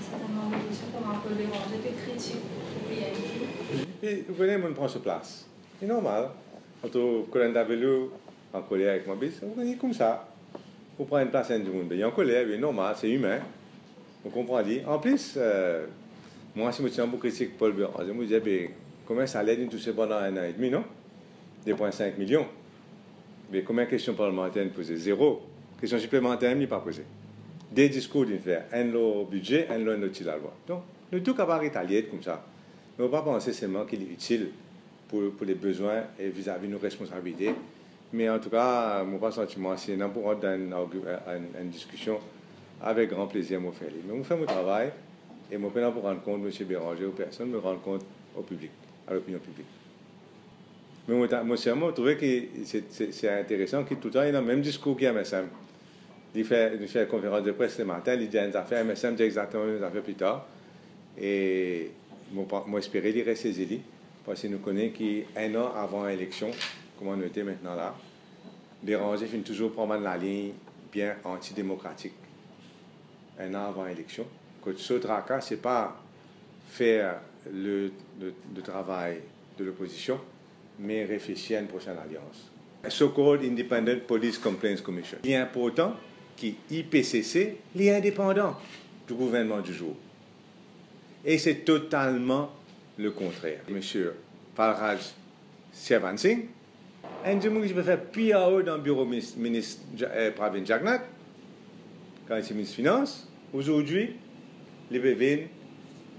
certains membres de l'opposition comme un peu dérangé, des critiques du PID. Et vous connaissez, on prend sur place. C'est normal. Quand Colin Davelou en colère avec moi, vous connaissez comme ça. Vous prenez une place à du monde. Il y a en colère, c'est normal, c'est humain. Vous comprenez. En plus, moi, si je tiens beaucoup critique Paul Béranger, je me disais, comment ça allait toucher pendant 1 an et demi, non? 2,5 millions. Mais combien de questions parlementaires posées? Zéro. Questions supplémentaires, il n'est pas posées. Des discours d'une faire, un lot budget, un lot de la loi. Donc, nous tout capable d'être comme ça. Mais on ne va pas penser seulement qu'il est utile pour les besoins et vis-à-vis de nos responsabilités. Mais en tout cas, mon pas sentiment, c'est n'importe une discussion avec grand plaisir, moi faire. Mais moi fais mon travail et moi pour rendre compte, M. Béranger, aux personnes, me rendre compte au public, à l'opinion publique. Mais moi, je trouve que c'est intéressant que tout le temps, il y a le même discours qu'il y a MSM. Il fait une conférence de presse le matin, il dit une affaire, MSM dit exactement une affaire plus tard. Et moi, j'espérais qu'il reste saisi, parce que nous connaissons qu'un an avant l'élection, comme on était maintenant là, Béranger finit toujours prendre la ligne bien antidémocratique. Un an avant l'élection. Que ce tracas, ce n'est pas faire le travail de l'opposition, mais réfléchir à une prochaine alliance. So-called Independent Police Complaints Commission. Il est important que l'IPCC est indépendant du gouvernement du jour. Et c'est totalement le contraire. Monsieur Palraj Servan Singh, un jour qui peut faire PAO dans le bureau ministre Pravin Jagnat, quand il est ministre des Finances, aujourd'hui, il est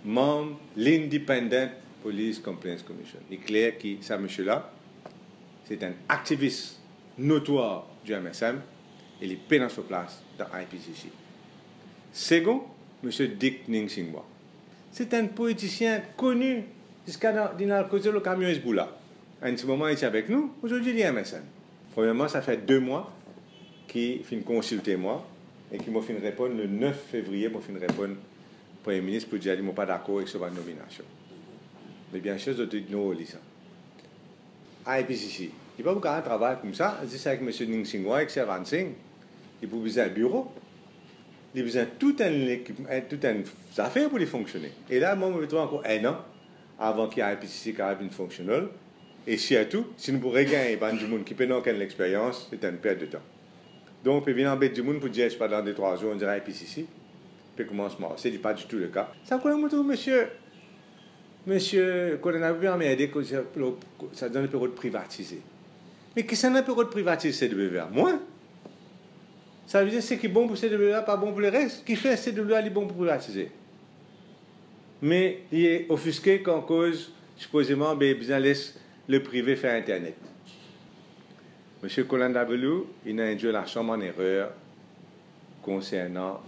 membre de l'Independent Police Complaints Commission. Il est clair que ce monsieur-là, c'est un activiste notoire du MSM et il est pénal sur place dans l'IPCC. Second, M. Dick Ningsingwa. C'est un politicien connu jusqu'à dans le camion Hezbollah. À un petit moment, il est avec nous. Aujourd'hui, il est MSM. Premièrement, ça fait 2 mois qu'il fait consulter moi et qu'il m'a fait répondre le 9 février, m'a fait répondre au Premier ministre pour dire qu'il n'est pas d'accord avec sa nomination. Mais bien sûr, je dois ignorer ça. IPCC. Il n'y a pas beaucoup de travail comme ça. C'est avec M. Ningsingwa, avec Servan Singh. Il faut besoin un bureau. Il a besoin de toute une affaire pour les fonctionner. Et là, moi, je me trouve encore 1 an avant qu'il y ait IPCC qui arrive fonctionnel. Et surtout, si nous pourrions gagner du monde qui peut n'avoir aucune expérience, c'est une perte de temps. Donc, on peut venir embêter du monde pour dire, je ne sais pas, dans 2-3 jours, on dirait IPCC. Puis commencement. Ce n'est pas du tout le cas. Ça, quand même, monsieur, quand on a vu emmerder, ça donne le période de privatiser. Mais qu'est-ce que c'est un période de privatiser CWA? Moi? Ça veut dire que ce qui est bon pour CWA, pas bon pour le reste. Qui fait CWA, il est bon pour privatiser. Mais il est offusqué qu'en cause, supposément, bien laisse le privé faire Internet. M. Colin Davelou, il a induit la Chambre en erreur concernant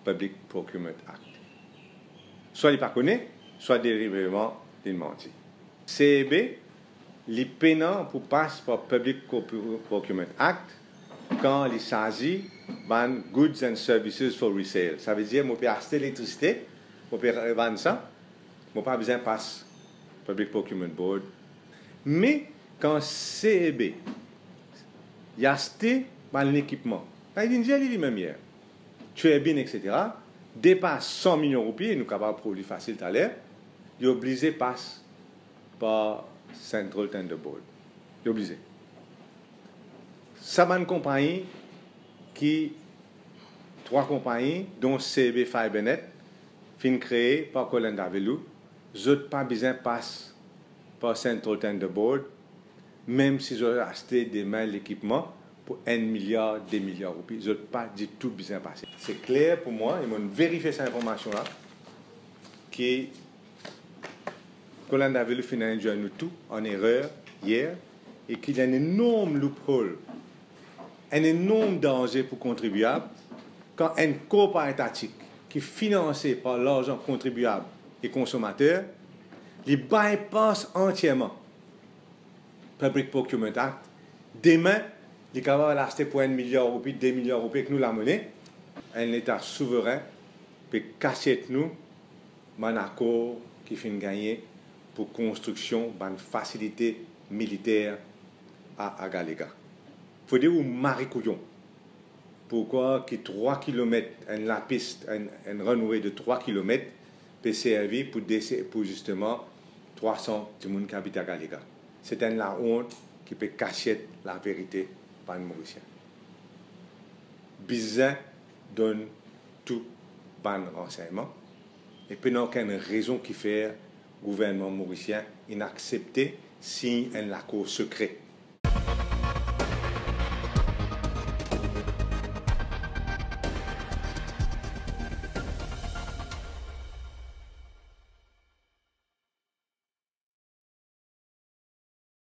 Public Procurement Act. Soit il ne connaît pas, soit délibérément, il mentit. CEB, il est pénant pour passer par Public Procurement Act quand il s'agit de goods and services for resale. Ça veut dire que je peux acheter l'électricité, je peux vendre ça, je n'ai pas besoin de passer Public Procurement Board. Mais quand CEB il a acheté l'équipement, il dit il est même hier, tu es bien, etc., dépasse 100 millions de roupies, et nous sommes capables de produire facile tout à l'heure, il est obligé de passer par Central Tender Board. Il est obligé. Ça va une compagnie qui, 3 compagnies, dont CB Fibernet, fin créées par Colin Davelou, n'ont pas besoin de passer par Central Tender Board, même si ils ont acheté des mains l'équipement pour 1 milliard, 2 milliards de roupies. Ils n'ont pas du tout besoin de passer. C'est clair pour moi, ils m'ont vérifié cette information-là, que Colin Davelou fin induit nous tout en erreur hier, et qu'il y a un énorme loophole, un énorme danger pour les contribuables quand un corps étatique qui est financé par l'argent contribuable et consommateur, il bypass entièrement Public Procurement Act. Demain, il est capable d'acheter pour 1 milliard de roupies, 2 milliards de roupies avec nous la monnaie. Un État souverain peut cacher nous un accord qui finit gagner pour construction d'une facilité militaire à Galega. Il faut dire où maricouillon pourquoi qui 3 km, la piste, un runway de 3 km, peut servir pour justement 300 de monde qui habite à Galiga. C'est la honte qui peut cacher la vérité par les Mauriciens. Bizarre donne tout ban renseignement et puis il n'y a aucune raison qui fait le gouvernement mauricien inaccepter si un accord secret.